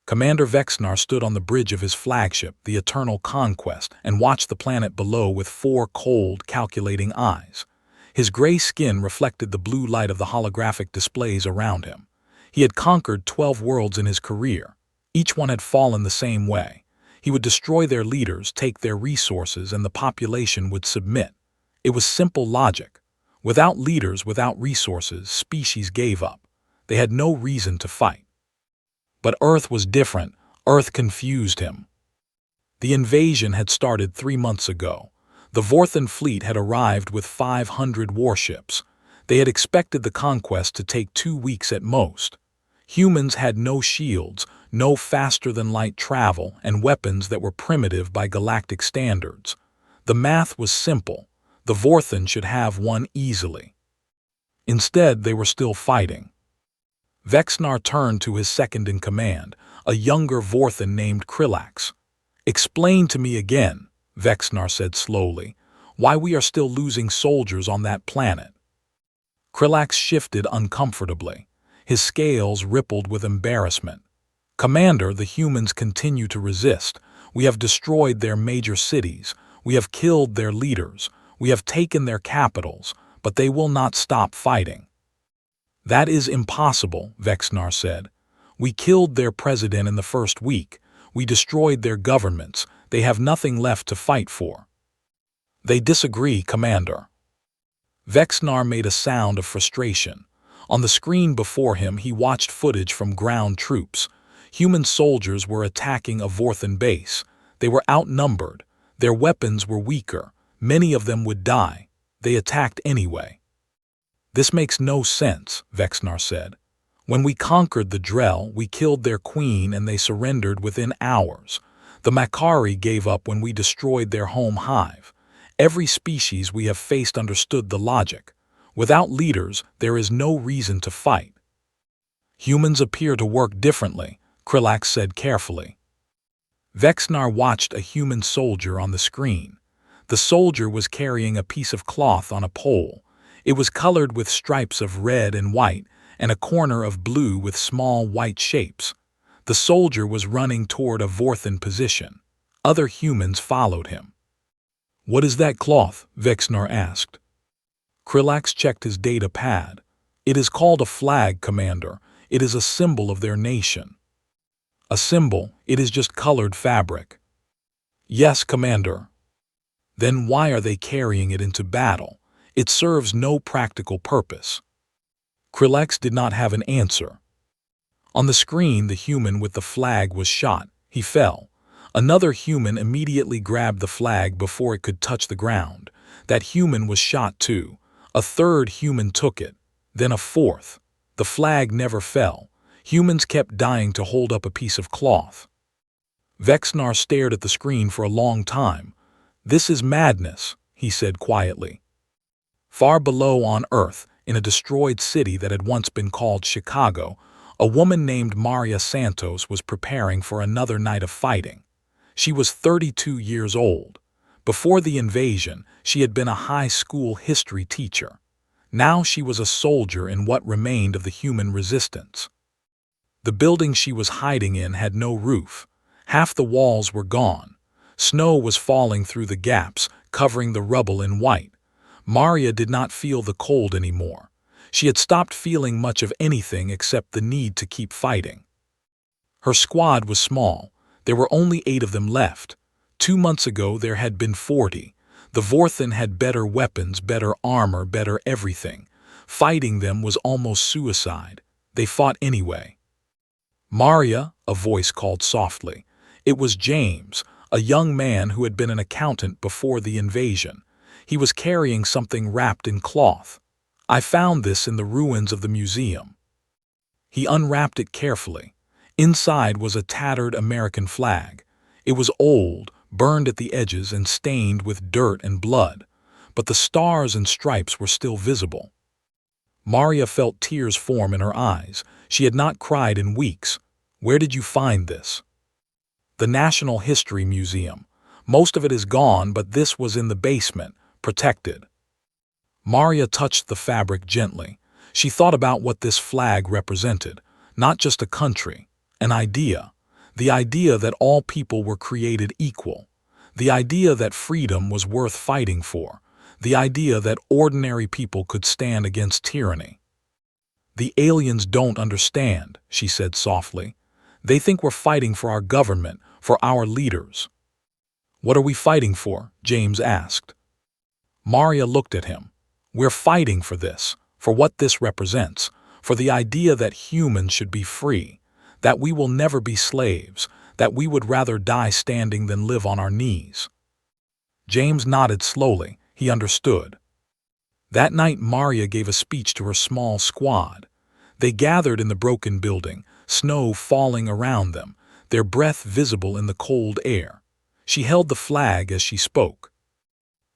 Commander Vexnar stood on the bridge of his flagship, the Eternal Conquest, and watched the planet below with 4 cold, calculating eyes. His gray skin reflected the blue light of the holographic displays around him. He had conquered 12 worlds in his career. Each one had fallen the same way. He would destroy their leaders, take their resources, and the population would submit. It was simple logic. Without leaders, without resources, species gave up. They had no reason to fight. But Earth was different. Earth confused him. The invasion had started 3 months ago. The Vorthan fleet had arrived with 500 warships. They had expected the conquest to take 2 weeks at most. Humans had no shields, no faster-than-light travel, and weapons that were primitive by galactic standards. The math was simple. The Vorthan should have won easily. Instead, they were still fighting. Vexnar turned to his second-in-command, a younger Vorthan named Krillax. "Explain to me again," Vexnar said slowly, "why we are still losing soldiers on that planet." Krillax shifted uncomfortably. His scales rippled with embarrassment. "Commander, the humans continue to resist. We have destroyed their major cities. We have killed their leaders. We have taken their capitals, but they will not stop fighting." "That is impossible," Vexnar said. "We killed their president in the first week. We destroyed their governments. They have nothing left to fight for." "They disagree, Commander." Vexnar made a sound of frustration. On the screen before him, he watched footage from ground troops. Human soldiers were attacking a Vorthan base. They were outnumbered. Their weapons were weaker. Many of them would die. They attacked anyway. "This makes no sense," Vexnar said. "When we conquered the Drell, we killed their queen and they surrendered within hours. The Makari gave up when we destroyed their home hive. Every species we have faced understood the logic. Without leaders, there is no reason to fight." "Humans appear to work differently," Krillax said carefully. Vexnar watched a human soldier on the screen. The soldier was carrying a piece of cloth on a pole. It was colored with stripes of red and white, and a corner of blue with small white shapes. The soldier was running toward a Vorthan position. Other humans followed him. "What is that cloth?" Vexnar asked. Krillax checked his data pad. "It is called a flag, Commander. It is a symbol of their nation." "A symbol? It is just colored fabric." "Yes, Commander." "Then why are they carrying it into battle? It serves no practical purpose." Krillax did not have an answer. On the screen, the human with the flag was shot. He fell. Another human immediately grabbed the flag before it could touch the ground. That human was shot too. A third human took it. Then a fourth. The flag never fell. Humans kept dying to hold up a piece of cloth. Vexnar stared at the screen for a long time. "This is madness," he said quietly. Far below on Earth, in a destroyed city that had once been called Chicago, a woman named Maria Santos was preparing for another night of fighting. She was 32 years old. Before the invasion, she had been a high school history teacher. Now she was a soldier in what remained of the human resistance. The building she was hiding in had no roof. Half the walls were gone. Snow was falling through the gaps, covering the rubble in white. Maria did not feel the cold anymore. She had stopped feeling much of anything except the need to keep fighting. Her squad was small. There were only 8 of them left. 2 months ago there had been 40. The Vorthan had better weapons, better armor, better everything. Fighting them was almost suicide. They fought anyway. "Maria," a voice called softly. It was James, a young man who had been an accountant before the invasion. He was carrying something wrapped in cloth. "I found this in the ruins of the museum." He unwrapped it carefully. Inside was a tattered American flag. It was old, burned at the edges and stained with dirt and blood, but the stars and stripes were still visible. Maria felt tears form in her eyes. She had not cried in weeks. "Where did you find this?" "The National History Museum. Most of it is gone, but this was in the basement, protected." Maria touched the fabric gently. She thought about what this flag represented. Not just a country, an idea. The idea that all people were created equal. The idea that freedom was worth fighting for. The idea that ordinary people could stand against tyranny. "The aliens don't understand," she said softly. "They think we're fighting for our government, for our leaders." "What are we fighting for?" James asked. Maria looked at him. "We're fighting for this, for what this represents, for the idea that humans should be free, that we will never be slaves, that we would rather die standing than live on our knees." James nodded slowly. He understood. That night Maria gave a speech to her small squad. They gathered in the broken building, snow falling around them, their breath visible in the cold air. She held the flag as she spoke.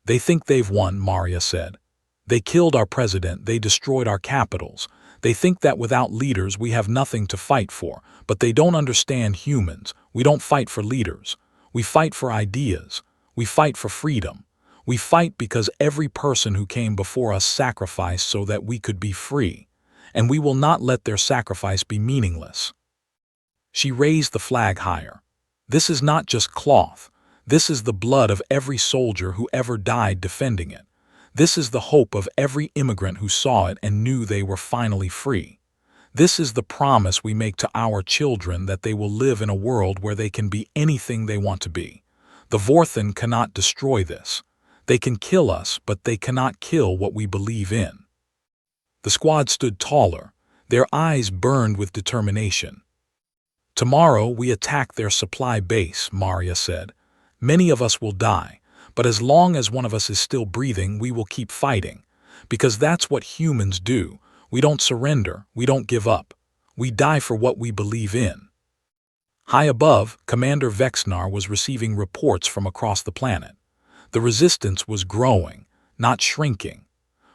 "They think they've won," Maria said. "They killed our president, they destroyed our capitals. They think that without leaders we have nothing to fight for, but they don't understand humans. We don't fight for leaders. We fight for ideas. We fight for freedom. We fight because every person who came before us sacrificed so that we could be free, and we will not let their sacrifice be meaningless." She raised the flag higher. "This is not just cloth. This is the blood of every soldier who ever died defending it. This is the hope of every immigrant who saw it and knew they were finally free. This is the promise we make to our children that they will live in a world where they can be anything they want to be. The Vorthen cannot destroy this. They can kill us, but they cannot kill what we believe in." The squad stood taller. Their eyes burned with determination. "Tomorrow we attack their supply base," Maria said. "Many of us will die, but as long as one of us is still breathing, we will keep fighting. Because that's what humans do. We don't surrender, we don't give up. We die for what we believe in." High above, Commander Vexnar was receiving reports from across the planet. The resistance was growing, not shrinking.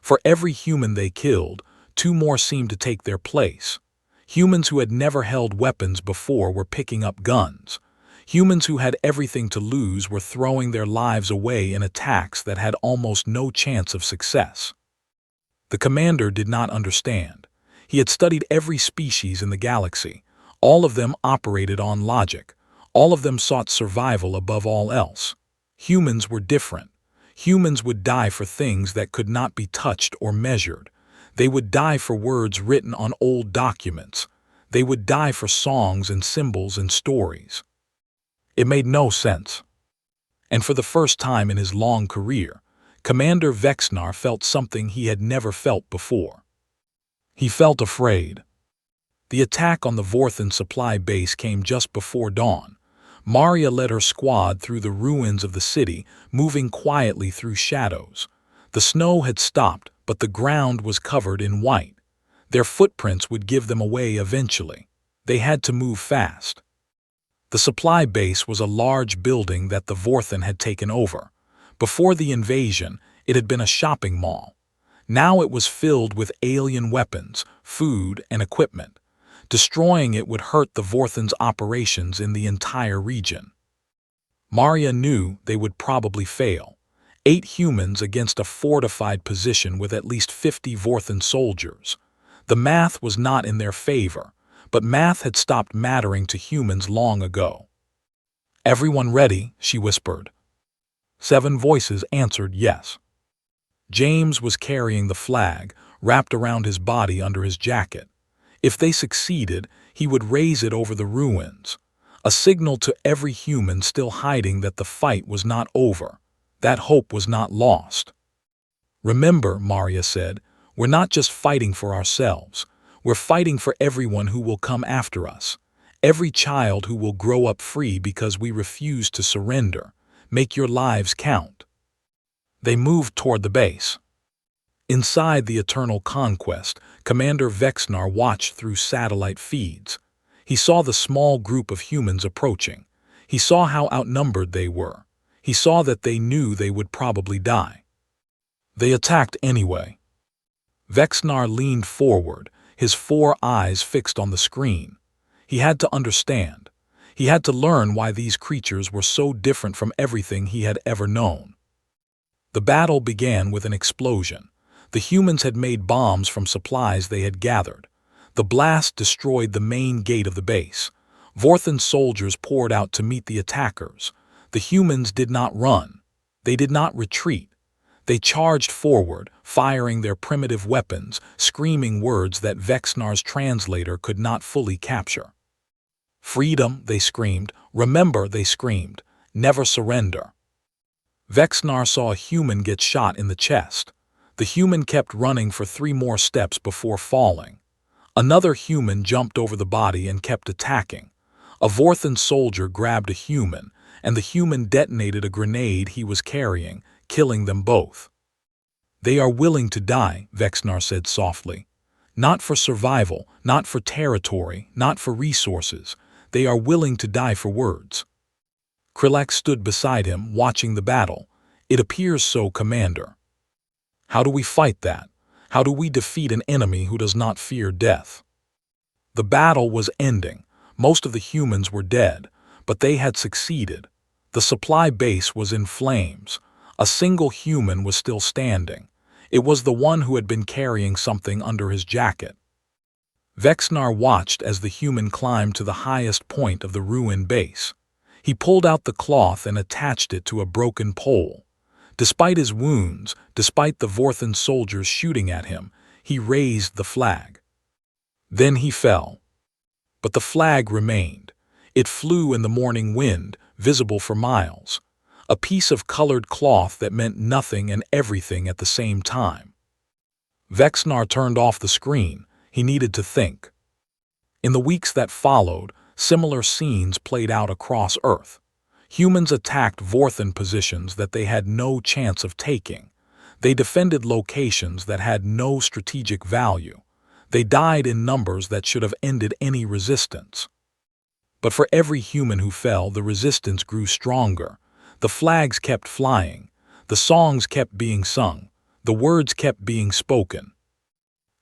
For every human they killed, 2 more seemed to take their place. Humans who had never held weapons before were picking up guns. Humans who had everything to lose were throwing their lives away in attacks that had almost no chance of success. The commander did not understand. He had studied every species in the galaxy. All of them operated on logic. All of them sought survival above all else. Humans were different. Humans would die for things that could not be touched or measured. They would die for words written on old documents. They would die for songs and symbols and stories. It made no sense. And for the first time in his long career, Commander Vexnar felt something he had never felt before. He felt afraid. The attack on the Vorthen supply base came just before dawn. Maria led her squad through the ruins of the city, moving quietly through shadows. The snow had stopped, but the ground was covered in white. Their footprints would give them away eventually. They had to move fast. The supply base was a large building that the Vorthen had taken over. Before the invasion, it had been a shopping mall. Now it was filled with alien weapons, food, and equipment. Destroying it would hurt the Vorthen's operations in the entire region. Maria knew they would probably fail. 8 humans against a fortified position with at least 50 Vorthen soldiers. The math was not in their favor, but math had stopped mattering to humans long ago. "Everyone ready?" she whispered. 7 voices answered yes. James was carrying the flag, wrapped around his body under his jacket. If they succeeded, he would raise it over the ruins, a signal to every human still hiding that the fight was not over, that hope was not lost. "Remember," Maria said, "we're not just fighting for ourselves. We're fighting for everyone who will come after us, every child who will grow up free because we refuse to surrender. Make your lives count." They moved toward the base. Inside the Eternal Conquest, Commander Vexnar watched through satellite feeds. He saw the small group of humans approaching. He saw how outnumbered they were. He saw that they knew they would probably die. They attacked anyway. Vexnar leaned forward, his 4 eyes fixed on the screen. He had to understand. He had to learn why these creatures were so different from everything he had ever known. The battle began with an explosion. The humans had made bombs from supplies they had gathered. The blast destroyed the main gate of the base. Vorthan's soldiers poured out to meet the attackers. The humans did not run. They did not retreat. They charged forward, firing their primitive weapons, screaming words that Vexnar's translator could not fully capture. Freedom, they screamed. Remember, they screamed. Never surrender. Vexnar saw a human get shot in the chest. The human kept running for 3 more steps before falling. Another human jumped over the body and kept attacking. A Vorthan soldier grabbed a human, and the human detonated a grenade he was carrying, killing them both. They are willing to die, Vexnar said softly. Not for survival, not for territory, not for resources. They are willing to die for words. Krillak stood beside him, watching the battle. It appears so, Commander. How do we fight that? How do we defeat an enemy who does not fear death? The battle was ending. Most of the humans were dead, but they had succeeded. The supply base was in flames. A single human was still standing. It was the one who had been carrying something under his jacket. Vexnar watched as the human climbed to the highest point of the ruined base. He pulled out the cloth and attached it to a broken pole. Despite his wounds, despite the Vorthan soldiers shooting at him, he raised the flag. Then he fell. But the flag remained. It flew in the morning wind, visible for miles. A piece of colored cloth that meant nothing and everything at the same time. Vexnar turned off the screen. He needed to think. In the weeks that followed, similar scenes played out across Earth. Humans attacked Vorthan positions that they had no chance of taking. They defended locations that had no strategic value. They died in numbers that should have ended any resistance. But for every human who fell, the resistance grew stronger. The flags kept flying. The songs kept being sung. The words kept being spoken.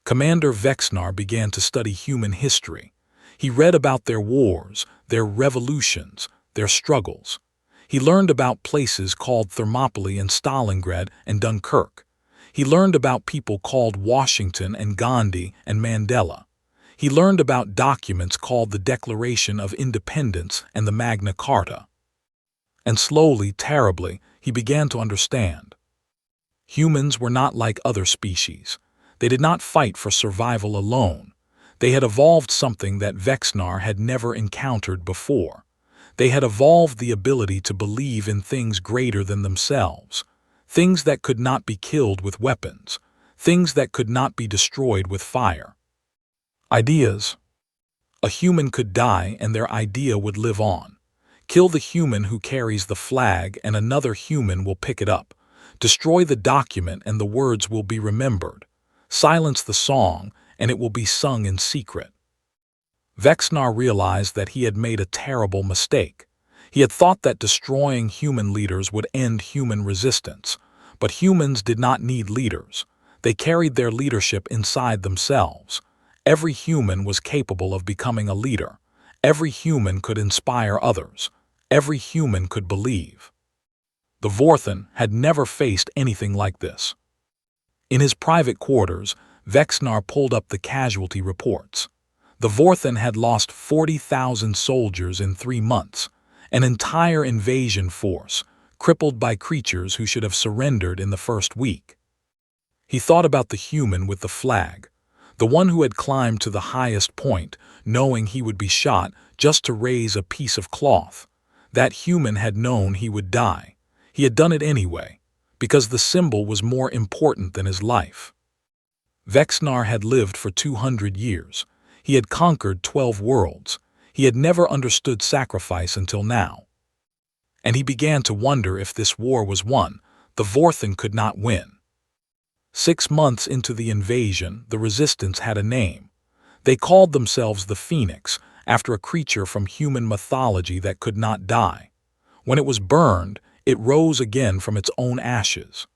Commander Vexnar began to study human history. He read about their wars, their revolutions, their struggles. He learned about places called Thermopylae and Stalingrad and Dunkirk. He learned about people called Washington and Gandhi and Mandela. He learned about documents called the Declaration of Independence and the Magna Carta. And slowly, terribly, he began to understand. Humans were not like other species. They did not fight for survival alone. They had evolved something that Vexnar had never encountered before. They had evolved the ability to believe in things greater than themselves, things that could not be killed with weapons, things that could not be destroyed with fire. Ideas. A human could die and their idea would live on. Kill the human who carries the flag and another human will pick it up. Destroy the document and the words will be remembered. Silence the song and it will be sung in secret. Vexnar realized that he had made a terrible mistake. He had thought that destroying human leaders would end human resistance. But humans did not need leaders. They carried their leadership inside themselves. Every human was capable of becoming a leader. Every human could inspire others. Every human could believe. The Vorthan had never faced anything like this. In his private quarters, Vexnar pulled up the casualty reports. The Vorthan had lost 40,000 soldiers in 3 months, an entire invasion force, crippled by creatures who should have surrendered in the first week. He thought about the human with the flag, the one who had climbed to the highest point, knowing he would be shot just to raise a piece of cloth. That human had known he would die. He had done it anyway, because the symbol was more important than his life. Vexnar had lived for 200 years. He had conquered 12 worlds. He had never understood sacrifice until now. And he began to wonder if this war was won. The Vorthan could not win. 6 months into the invasion, the resistance had a name. They called themselves the Phoenix, after a creature from human mythology that could not die. When it was burned, it rose again from its own ashes.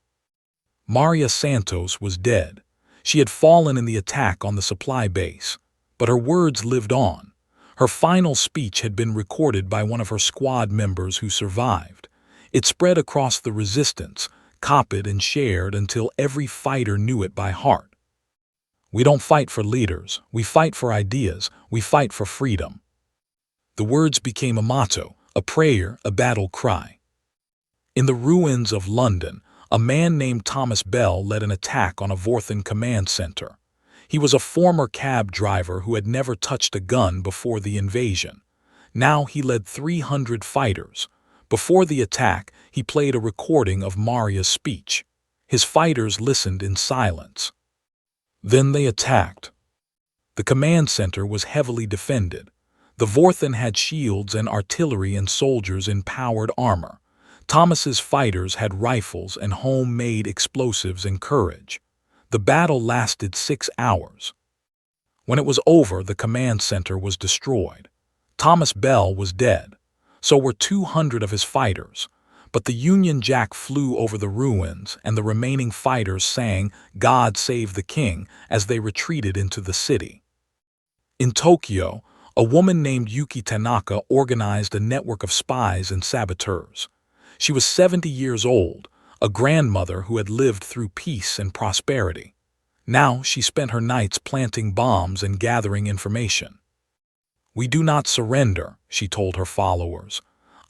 Maria Santos was dead. She had fallen in the attack on the supply base, but her words lived on. Her final speech had been recorded by one of her squad members who survived. It spread across the resistance, copied and shared until every fighter knew it by heart. We don't fight for leaders, we fight for ideas, we fight for freedom. The words became a motto, a prayer, a battle cry. In the ruins of London, a man named Thomas Bell led an attack on a Vorthan command center. He was a former cab driver who had never touched a gun before the invasion. Now he led 300 fighters. Before the attack, he played a recording of Maria's speech. His fighters listened in silence. Then they attacked. The command center was heavily defended. The Vorthan had shields and artillery and soldiers in powered armor. Thomas's fighters had rifles and homemade explosives and courage. The battle lasted 6 hours. When it was over, the command center was destroyed. Thomas Bell was dead. So were 200 of his fighters. But the Union Jack flew over the ruins, and the remaining fighters sang "God Save the King" as they retreated into the city. In Tokyo, a woman named Yuki Tanaka organized a network of spies and saboteurs. She was 70 years old, a grandmother who had lived through peace and prosperity. Now she spent her nights planting bombs and gathering information. "We do not surrender," she told her followers.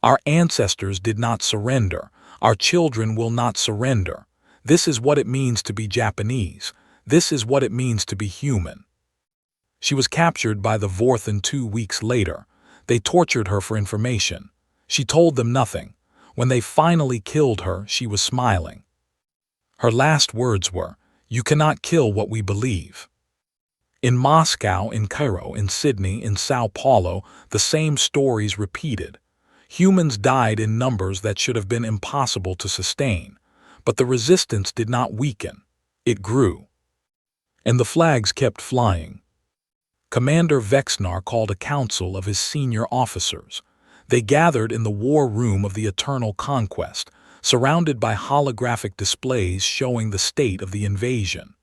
"Our ancestors did not surrender. Our children will not surrender. This is what it means to be Japanese. This is what it means to be human." She was captured by the Vorthan 2 weeks later. They tortured her for information. She told them nothing. When they finally killed her, she was smiling. Her last words were, "You cannot kill what we believe." In Moscow, in Cairo, in Sydney, in Sao Paulo, the same stories repeated. Humans died in numbers that should have been impossible to sustain. But the resistance did not weaken. It grew. And the flags kept flying. Commander Vexnar called a council of his senior officers. They gathered in the war room of the Eternal Conquest, surrounded by holographic displays showing the state of the invasion.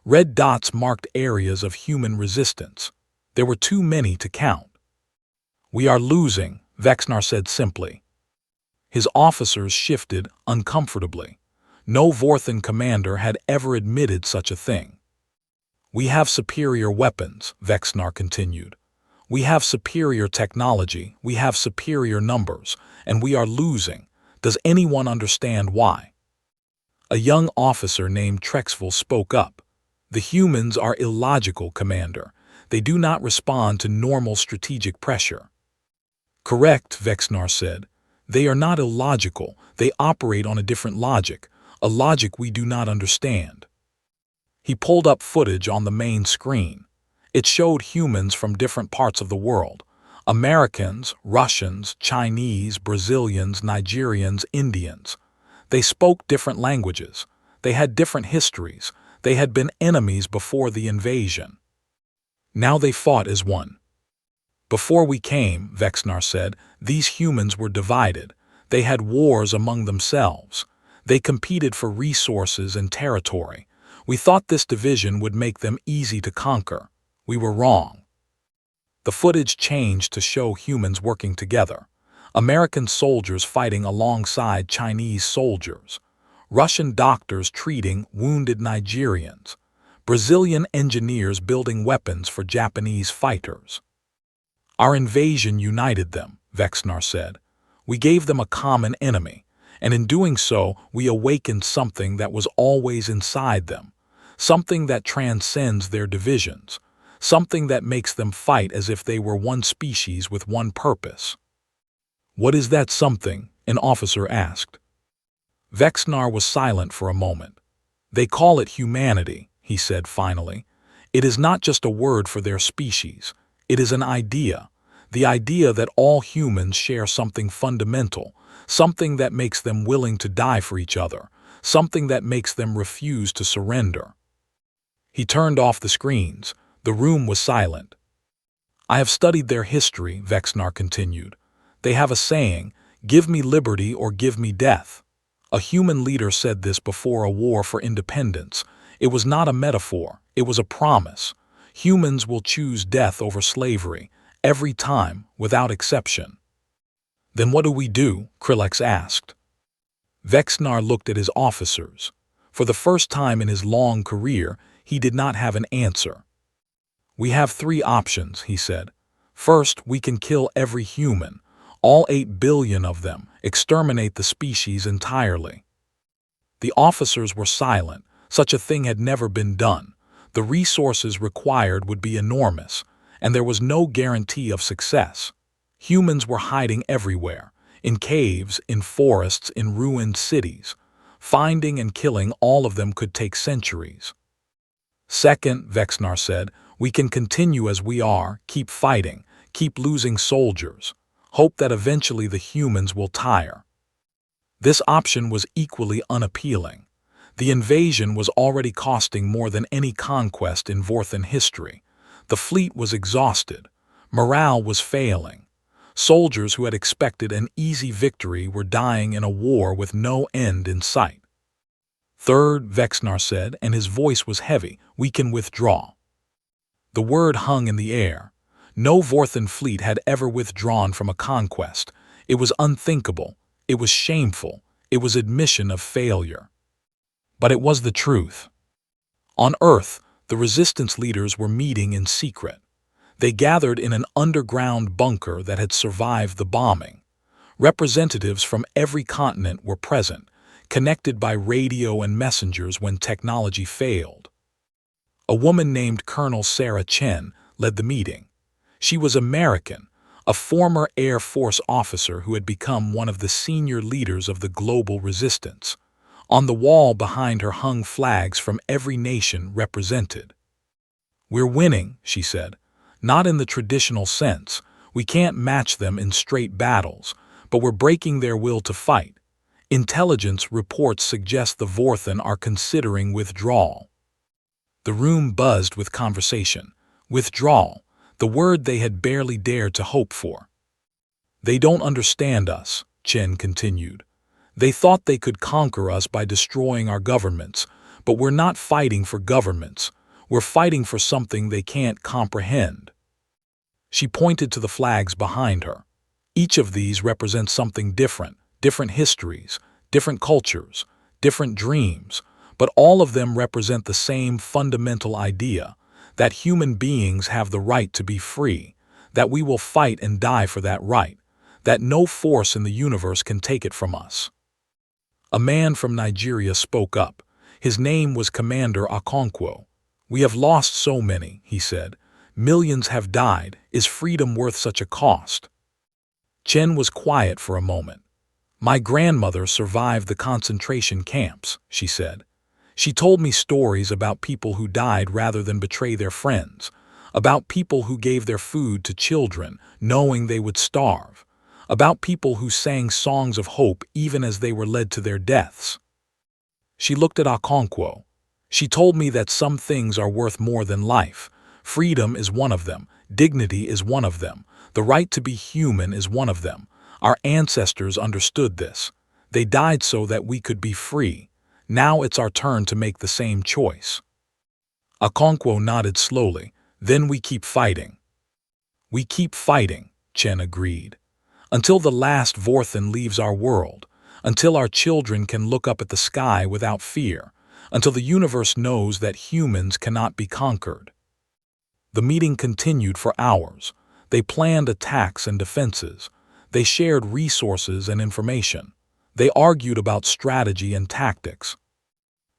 Red dots marked areas of human resistance. There were too many to count. "We are losing," Vexnar said simply. His officers shifted uncomfortably. No Vorthan commander had ever admitted such a thing. "We have superior weapons," Vexnar continued. "We have superior technology, we have superior numbers, and we are losing. Does anyone understand why?" A young officer named Trexville spoke up. "The humans are illogical, Commander. They do not respond to normal strategic pressure." "Correct," Vexnar said. "They are not illogical. They operate on a different logic, a logic we do not understand." He pulled up footage on the main screen. It showed humans from different parts of the world. Americans, Russians, Chinese, Brazilians, Nigerians, Indians. They spoke different languages. They had different histories. They had been enemies before the invasion. Now they fought as one. "Before we came," Vexnar said, "these humans were divided. They had wars among themselves. They competed for resources and territory. We thought this division would make them easy to conquer. We were wrong." The footage changed to show humans working together. American soldiers fighting alongside Chinese soldiers. Russian doctors treating wounded Nigerians. Brazilian engineers building weapons for Japanese fighters. "Our invasion united them," Vexnar said. "We gave them a common enemy, and in doing so, we awakened something that was always inside them, something that transcends their divisions, something that makes them fight as if they were one species with one purpose." "What is that something?" an officer asked. Vexnar was silent for a moment. "They call it humanity," he said finally. "It is not just a word for their species. It is an idea. The idea that all humans share something fundamental, something that makes them willing to die for each other, something that makes them refuse to surrender." He turned off the screens. The room was silent. "I have studied their history," Vexnar continued. "They have a saying, 'Give me liberty or give me death.' A human leader said this before a war for independence. It was not a metaphor, it was a promise. Humans will choose death over slavery, every time, without exception." "Then what do we do?" Krillex asked. Vexnar looked at his officers. For the first time in his long career, he did not have an answer. "We have 3 options," he said. First, we can kill every human, all 8 billion of them, exterminate the species entirely. The officers were silent. Such a thing had never been done. The resources required would be enormous, and there was no guarantee of success. Humans were hiding everywhere, in caves, in forests, in ruined cities. Finding and killing all of them could take centuries. Second, Vexnar said, we can continue as we are, keep fighting, keep losing soldiers, hope that eventually the humans will tire. This option was equally unappealing. The invasion was already costing more than any conquest in Vorthan history. The fleet was exhausted. Morale was failing. Soldiers who had expected an easy victory were dying in a war with no end in sight. Third, Vexnar said, and his voice was heavy, we can withdraw. The word hung in the air. No Vorthan fleet had ever withdrawn from a conquest. It was unthinkable. It was shameful. It was admission of failure. But it was the truth. On Earth, the resistance leaders were meeting in secret. They gathered in an underground bunker that had survived the bombing. Representatives from every continent were present, connected by radio and messengers when technology failed. A woman named Colonel Sarah Chen led the meeting. She was American, a former Air Force officer who had become one of the senior leaders of the global resistance. On the wall behind her hung flags from every nation represented. We're winning, she said. Not in the traditional sense. We can't match them in straight battles, but we're breaking their will to fight. Intelligence reports suggest the Vorthan are considering withdrawal. The room buzzed with conversation. Withdrawal, the word they had barely dared to hope for. They don't understand us, Chen continued. They thought they could conquer us by destroying our governments, but we're not fighting for governments. We're fighting for something they can't comprehend. She pointed to the flags behind her. Each of these represents something different, different histories, different cultures, different dreams, but all of them represent the same fundamental idea, that human beings have the right to be free, that we will fight and die for that right, that no force in the universe can take it from us. A man from Nigeria spoke up. His name was Commander Okonkwo. We have lost so many, he said. Millions have died. Is freedom worth such a cost? Chen was quiet for a moment. My grandmother survived the concentration camps, she said. She told me stories about people who died rather than betray their friends, about people who gave their food to children, knowing they would starve, about people who sang songs of hope even as they were led to their deaths. She looked at Okonkwo. She told me that some things are worth more than life. Freedom is one of them. Dignity is one of them. The right to be human is one of them. Our ancestors understood this. They died so that we could be free. Now it's our turn to make the same choice. Okonkwo nodded slowly. Then we keep fighting. We keep fighting, Chen agreed. Until the last Vorthan leaves our world, until our children can look up at the sky without fear, until the universe knows that humans cannot be conquered. The meeting continued for hours. They planned attacks and defenses. They shared resources and information. They argued about strategy and tactics.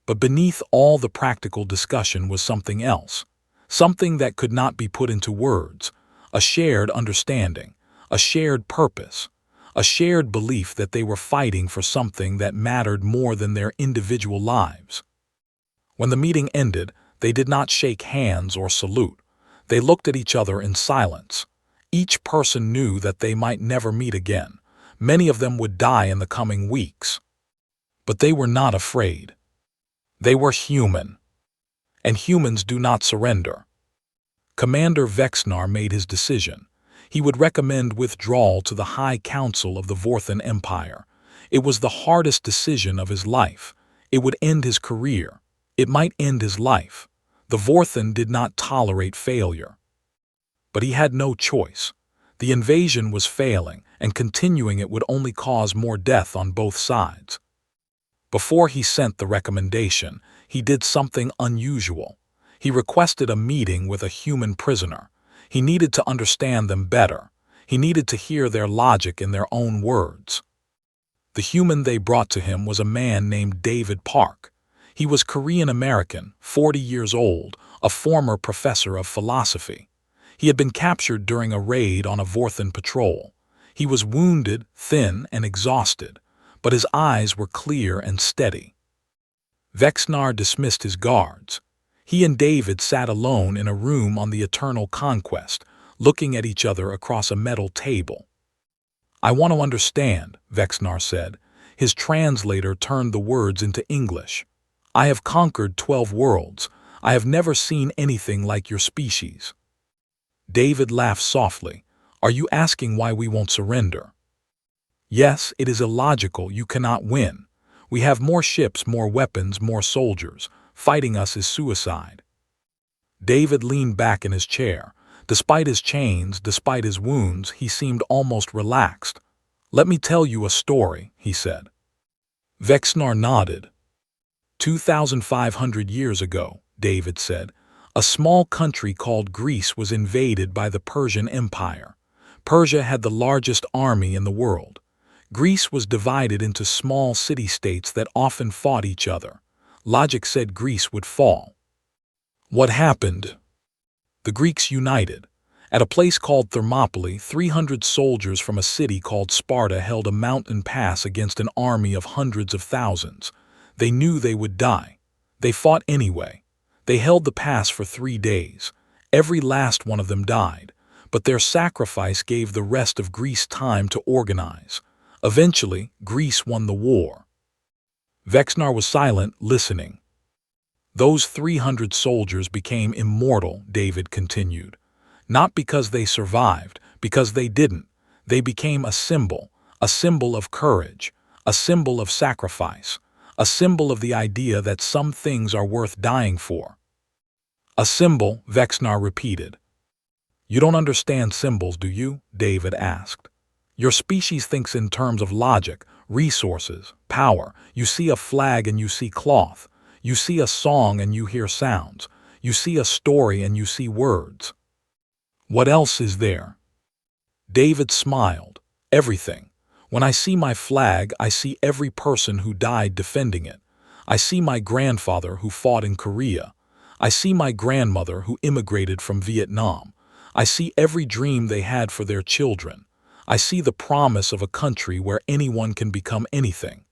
But beneath all the practical discussion was something else, something that could not be put into words, a shared understanding, a shared purpose, a shared belief that they were fighting for something that mattered more than their individual lives. When the meeting ended, they did not shake hands or salute. They looked at each other in silence. Each person knew that they might never meet again. Many of them would die in the coming weeks. But they were not afraid. They were human. And humans do not surrender. Commander Vexnar made his decision. He would recommend withdrawal to the High Council of the Vorthan Empire. It was the hardest decision of his life. It would end his career. It might end his life. The Vorthan did not tolerate failure. But he had no choice. The invasion was failing, and continuing it would only cause more death on both sides. Before he sent the recommendation, he did something unusual. He requested a meeting with a human prisoner. He needed to understand them better. He needed to hear their logic in their own words. The human they brought to him was a man named David Park. He was Korean American, 40 years old, a former professor of philosophy. He had been captured during a raid on a Vorthan patrol. He was wounded, thin, and exhausted, but his eyes were clear and steady. Vexnar dismissed his guards. He and David sat alone in a room on the Eternal Conquest, looking at each other across a metal table. "I want to understand," Vexnar said. His translator turned the words into English. "I have conquered 12 worlds. I have never seen anything like your species." David laughed softly. "Are you asking why we won't surrender?" "Yes, it is illogical. You cannot win. We have more ships, more weapons, more soldiers. Fighting us is suicide." David leaned back in his chair. Despite his chains, despite his wounds, he seemed almost relaxed. "Let me tell you a story," he said. Vexnar nodded. 2,500 years ago, David said, a small country called Greece was invaded by the Persian Empire. Persia had the largest army in the world. Greece was divided into small city-states that often fought each other. Logic said Greece would fall. What happened? The Greeks united. At a place called Thermopylae, 300 soldiers from a city called Sparta held a mountain pass against an army of hundreds of thousands. They knew they would die. They fought anyway. They held the pass for 3 days. Every last one of them died, but their sacrifice gave the rest of Greece time to organize. Eventually, Greece won the war. Vexnar was silent, listening. "Those 300 soldiers became immortal," David continued. "Not because they survived, because they didn't. They became a symbol of courage, a symbol of sacrifice, a symbol of the idea that some things are worth dying for." "A symbol," Vexnar repeated. "You don't understand symbols, do you?" David asked. "Your species thinks in terms of logic, resources, power. You see a flag and you see cloth. You see a song and you hear sounds. You see a story and you see words. What else is there?" David smiled. "Everything. When I see my flag, I see every person who died defending it. I see my grandfather who fought in Korea. I see my grandmother who immigrated from Vietnam. I see every dream they had for their children. I see the promise of a country where anyone can become anything."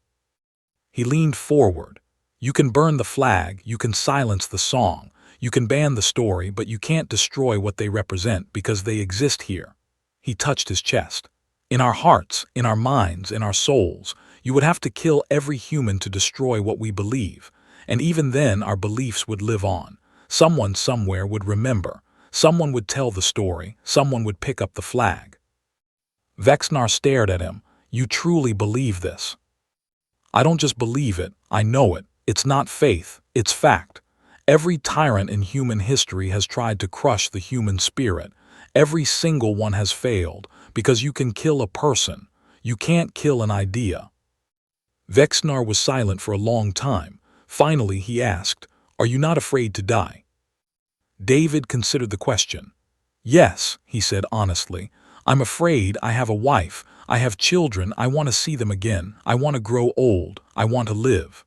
He leaned forward. "You can burn the flag, you can silence the song, you can ban the story, but you can't destroy what they represent because they exist here." He touched his chest. "In our hearts, in our minds, in our souls, you would have to kill every human to destroy what we believe. And even then our beliefs would live on. Someone somewhere would remember. Someone would tell the story. Someone would pick up the flag." Vexnar stared at him. "You truly believe this?" "I don't just believe it, I know it. It's not faith, it's fact. Every tyrant in human history has tried to crush the human spirit. Every single one has failed, because you can kill a person. You can't kill an idea." Vexnar was silent for a long time. Finally he asked, "Are you not afraid to die?" David considered the question. "Yes," he said honestly. "I'm afraid. I have a wife. I have children. I want to see them again. I want to grow old. I want to live."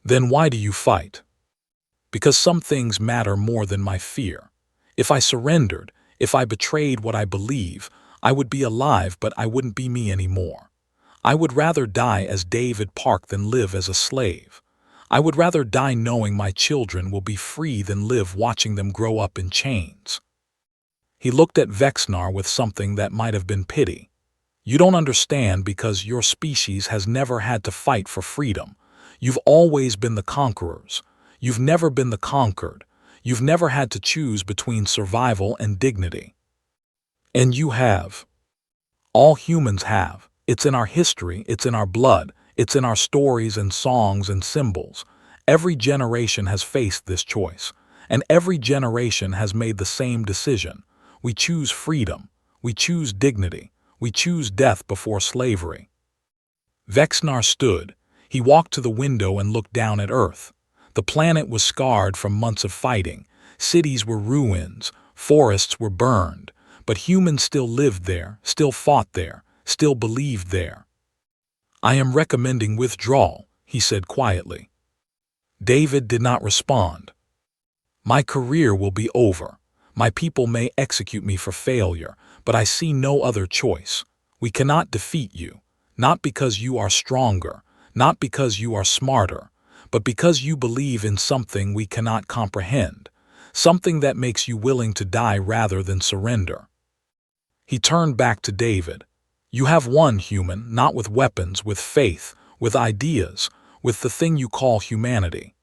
"Then why do you fight?" "Because some things matter more than my fear. If I surrendered, if I betrayed what I believe, I would be alive, but I wouldn't be me anymore. I would rather die as David Park than live as a slave. I would rather die knowing my children will be free than live watching them grow up in chains." He looked at Vexnar with something that might have been pity. "You don't understand because your species has never had to fight for freedom. You've always been the conquerors. You've never been the conquered. You've never had to choose between survival and dignity. And you have. All humans have. It's in our history, it's in our blood, it's in our stories and songs and symbols. Every generation has faced this choice, and every generation has made the same decision. We choose freedom. We choose dignity. We choose death before slavery." Vexnar stood. He walked to the window and looked down at Earth. The planet was scarred from months of fighting. Cities were ruins. Forests were burned, but humans still lived there, still fought there, still believed there. "I am recommending withdrawal," he said quietly. David did not respond. "My career will be over. My people may execute me for failure, but I see no other choice. We cannot defeat you, not because you are stronger, not because you are smarter, but because you believe in something we cannot comprehend, something that makes you willing to die rather than surrender." He turned back to David. "You have won, human, not with weapons, with faith, with ideas, with the thing you call humanity."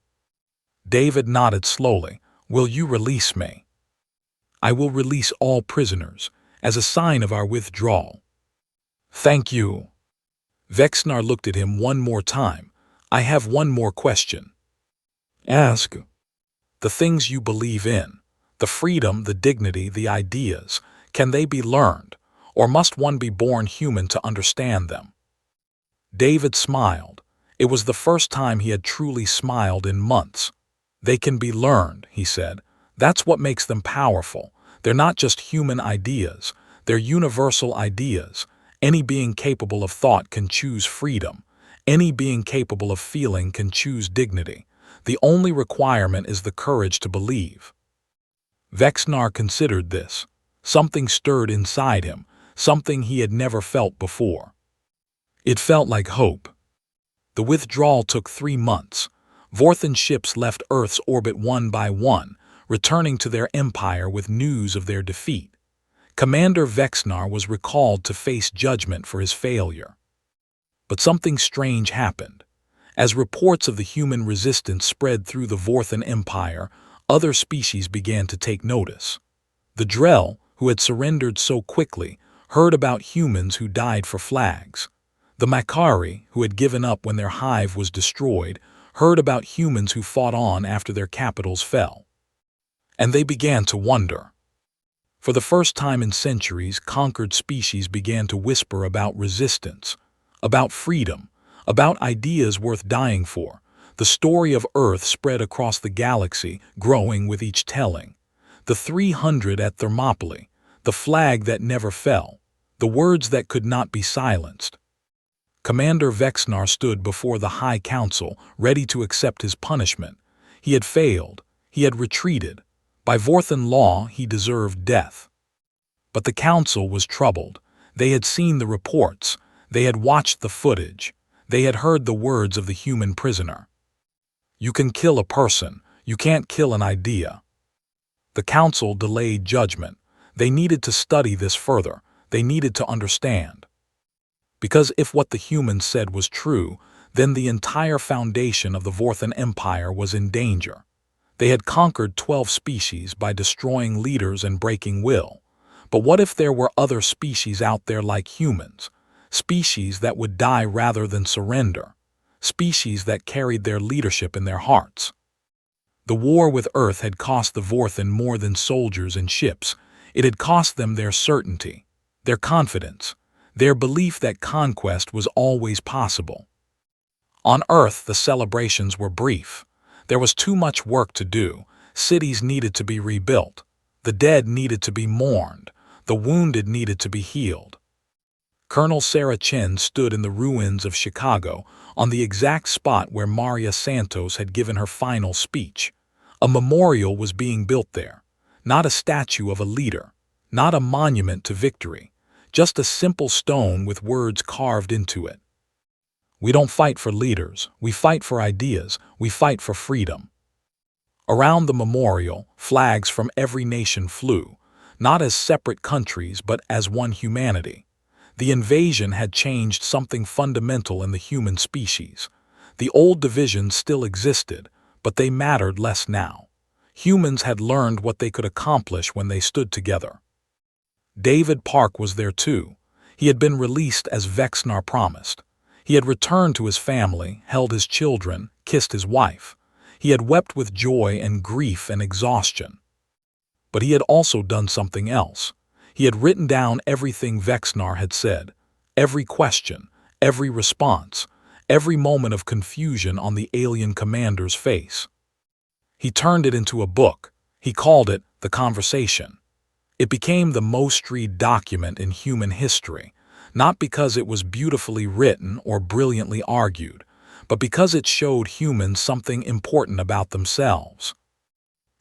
David nodded slowly. "Will you release me?" "I will release all prisoners, as a sign of our withdrawal." "Thank you." Vexnar looked at him one more time. "I have one more question." "Ask." "The things you believe in, the freedom, the dignity, the ideas, can they be learned, or must one be born human to understand them?" David smiled. It was the first time he had truly smiled in months. "They can be learned," he said. "That's what makes them powerful. They're not just human ideas, they're universal ideas. Any being capable of thought can choose freedom. Any being capable of feeling can choose dignity. The only requirement is the courage to believe." Vexnar considered this. Something stirred inside him, something he had never felt before. It felt like hope. The withdrawal took 3 months. Vorthan ships left Earth's orbit one by one, returning to their empire with news of their defeat. Commander Vexnar was recalled to face judgment for his failure. But something strange happened. As reports of the human resistance spread through the Vorthan Empire, other species began to take notice. The Drell, who had surrendered so quickly, heard about humans who died for flags. The Makari, who had given up when their hive was destroyed, heard about humans who fought on after their capitals fell. And they began to wonder. For the first time in centuries, conquered species began to whisper about resistance, about freedom, about ideas worth dying for. The story of Earth spread across the galaxy, growing with each telling. The 300 at Thermopylae, the flag that never fell, the words that could not be silenced. Commander Vexnar stood before the High Council, ready to accept his punishment. He had failed. He had retreated. By Vorthan law, he deserved death. But the council was troubled. They had seen the reports. They had watched the footage. They had heard the words of the human prisoner. "You can kill a person. You can't kill an idea." The council delayed judgment. They needed to study this further. They needed to understand. Because if what the humans said was true, then the entire foundation of the Vorthan Empire was in danger. They had conquered 12 species by destroying leaders and breaking will. But what if there were other species out there like humans? Species that would die rather than surrender. Species that carried their leadership in their hearts. The war with Earth had cost the Vorthan more than soldiers and ships. It had cost them their certainty, their confidence, their belief that conquest was always possible. On Earth, the celebrations were brief. There was too much work to do. Cities needed to be rebuilt. The dead needed to be mourned. The wounded needed to be healed. Colonel Sarah Chen stood in the ruins of Chicago, on the exact spot where Maria Santos had given her final speech. A memorial was being built there. Not a statue of a leader. Not a monument to victory. Just a simple stone with words carved into it. "We don't fight for leaders. We fight for ideas. We fight for freedom." Around the memorial, flags from every nation flew, not as separate countries but as one humanity. The invasion had changed something fundamental in the human species. The old divisions still existed, but they mattered less now. Humans had learned what they could accomplish when they stood together. David Park was there too. He had been released as Vexnar promised. He had returned to his family, held his children, kissed his wife. He had wept with joy and grief and exhaustion. But he had also done something else. He had written down everything Vexnar had said, every question, every response, every moment of confusion on the alien commander's face. He turned it into a book. He called it The Conversation. It became the most read document in human history, not because it was beautifully written or brilliantly argued, but because it showed humans something important about themselves.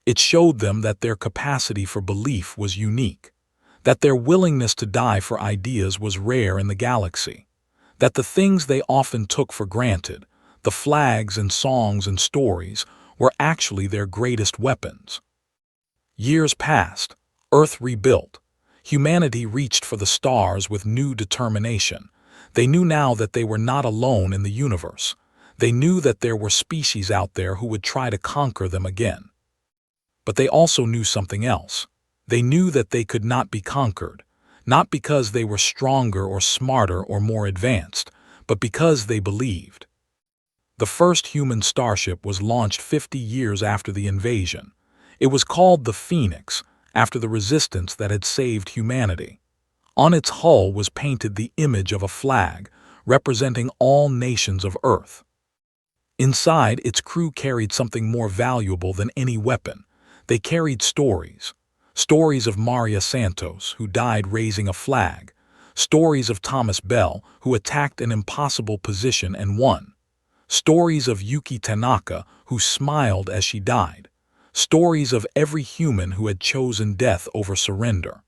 It showed them that their capacity for belief was unique, that their willingness to die for ideas was rare in the galaxy, that the things they often took for granted, the flags and songs and stories, were actually their greatest weapons. Years passed, Earth rebuilt. Humanity reached for the stars with new determination. They knew now that they were not alone in the universe. They knew that there were species out there who would try to conquer them again. But they also knew something else. They knew that they could not be conquered, not because they were stronger or smarter or more advanced, but because they believed. The first human starship was launched 50 years after the invasion. It was called the Phoenix, after the resistance that had saved humanity. On its hull was painted the image of a flag, representing all nations of Earth. Inside, its crew carried something more valuable than any weapon. They carried stories. Stories of Maria Santos, who died raising a flag. Stories of Thomas Bell, who attacked an impossible position and won. Stories of Yuki Tanaka, who smiled as she died. Stories of every human who had chosen death over surrender.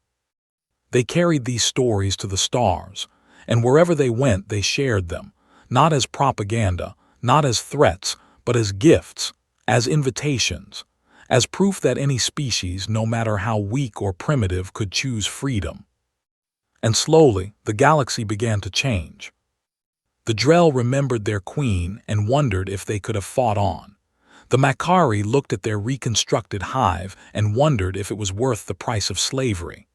They carried these stories to the stars, and wherever they went they shared them, not as propaganda, not as threats, but as gifts, as invitations, as proof that any species, no matter how weak or primitive, could choose freedom. And slowly, the galaxy began to change. The Drell remembered their queen and wondered if they could have fought on. The Makari looked at their reconstructed hive and wondered if it was worth the price of slavery.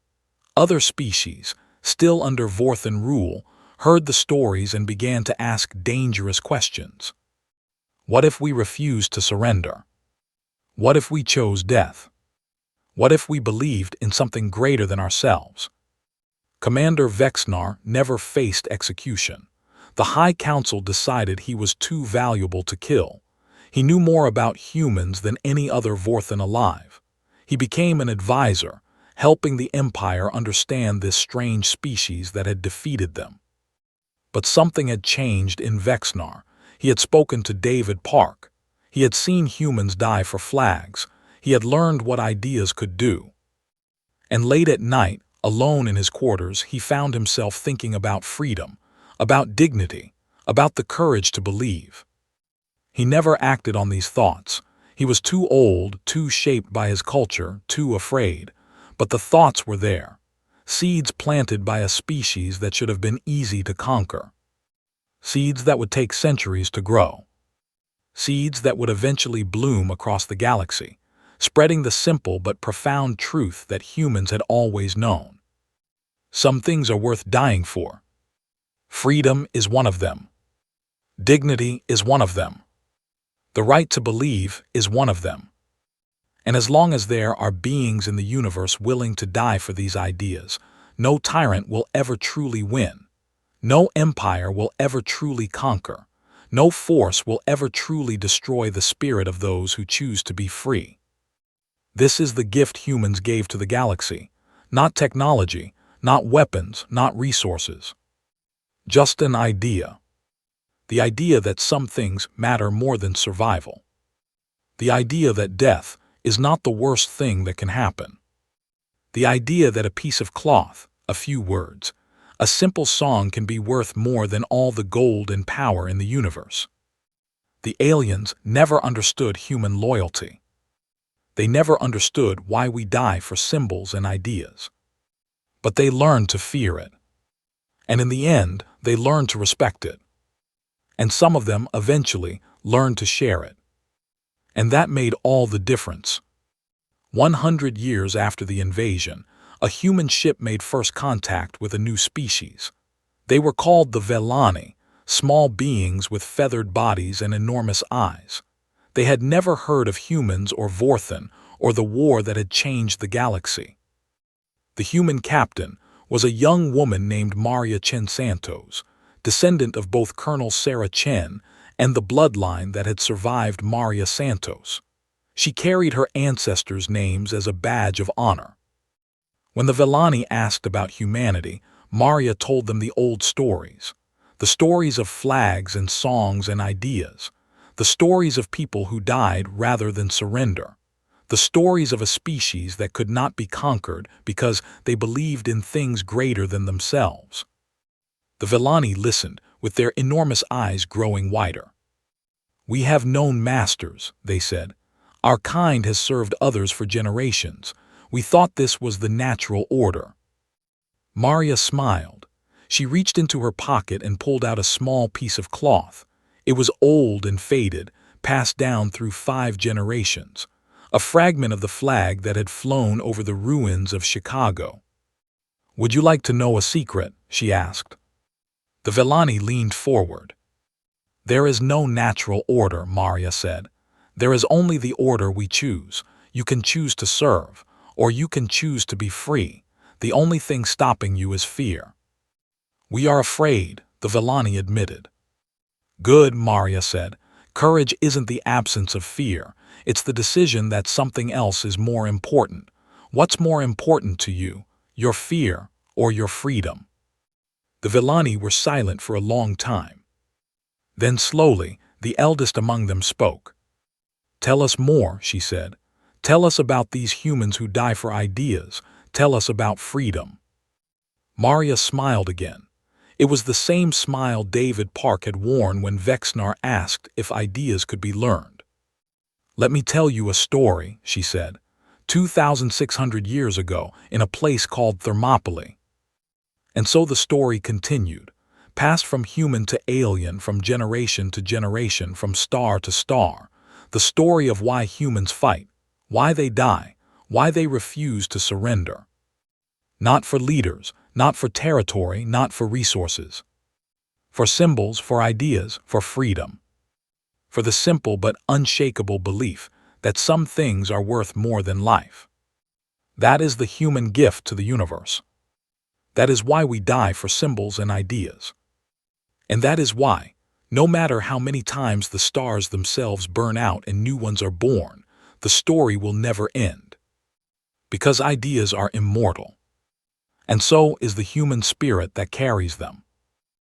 Other species, still under Vorthan rule, heard the stories and began to ask dangerous questions. What if we refused to surrender? What if we chose death? What if we believed in something greater than ourselves? Commander Vexnar never faced execution. The High Council decided he was too valuable to kill. He knew more about humans than any other Vorthan alive. He became an advisor, helping the Empire understand this strange species that had defeated them. But something had changed in Vexnar. He had spoken to David Park. He had seen humans die for flags. He had learned what ideas could do. And late at night, alone in his quarters, he found himself thinking about freedom, about dignity, about the courage to believe. He never acted on these thoughts. He was too old, too shaped by his culture, too afraid. But the thoughts were there. Seeds planted by a species that should have been easy to conquer. Seeds that would take centuries to grow. Seeds that would eventually bloom across the galaxy, spreading the simple but profound truth that humans had always known. Some things are worth dying for. Freedom is one of them. Dignity is one of them. The right to believe is one of them. And as long as there are beings in the universe willing to die for these ideas, no tyrant will ever truly win. No empire will ever truly conquer. No force will ever truly destroy the spirit of those who choose to be free. This is the gift humans gave to the galaxy. Not technology, not weapons, not resources. Just an idea. The idea that some things matter more than survival. The idea that death is not the worst thing that can happen. The idea that a piece of cloth, a few words, a simple song can be worth more than all the gold and power in the universe. The aliens never understood human loyalty. They never understood why we die for symbols and ideas. But they learned to fear it. And in the end, they learned to respect it. And some of them eventually learned to share it. And that made all the difference. 100 years after the invasion, a human ship made first contact with a new species. They were called the Velani, small beings with feathered bodies and enormous eyes. They had never heard of humans or Vorthan or the war that had changed the galaxy. The human captain was a young woman named Maria Chen Santos, descendant of both Colonel Sarah Chen and the bloodline that had survived Maria Santos. She carried her ancestors' names as a badge of honor. When the Villani asked about humanity, Maria told them the old stories. The stories of flags and songs and ideas. The stories of people who died rather than surrender. The stories of a species that could not be conquered because they believed in things greater than themselves. The Villani listened, with their enormous eyes growing wider. "We have known masters," they said. "Our kind has served others for generations. We thought this was the natural order." Maria smiled. She reached into her pocket and pulled out a small piece of cloth. It was old and faded, passed down through 5 generations. A fragment of the flag that had flown over the ruins of Chicago. "Would you like to know a secret?" she asked. The Villani leaned forward. "There is no natural order," Maria said. "There is only the order we choose. You can choose to serve, or you can choose to be free. The only thing stopping you is fear." "We are afraid," the Villani admitted. "Good," Maria said. "Courage isn't the absence of fear. It's the decision that something else is more important. What's more important to you, your fear or your freedom?" The Villani were silent for a long time. Then slowly, the eldest among them spoke. "Tell us more," she said. "Tell us about these humans who die for ideas. Tell us about freedom." Maria smiled again. It was the same smile David Park had worn when Vexnar asked if ideas could be learned. "Let me tell you a story," she said. 2,600 years ago, in a place called Thermopylae. And so the story continued, passed from human to alien, from generation to generation, from star to star. The story of why humans fight, why they die, why they refuse to surrender. Not for leaders, not for territory, not for resources. For symbols, for ideas, for freedom. For the simple but unshakable belief that some things are worth more than life. That is the human gift to the universe. That is why we die for symbols and ideas. And that is why, no matter how many times the stars themselves burn out and new ones are born, the story will never end. Because ideas are immortal. And so is the human spirit that carries them.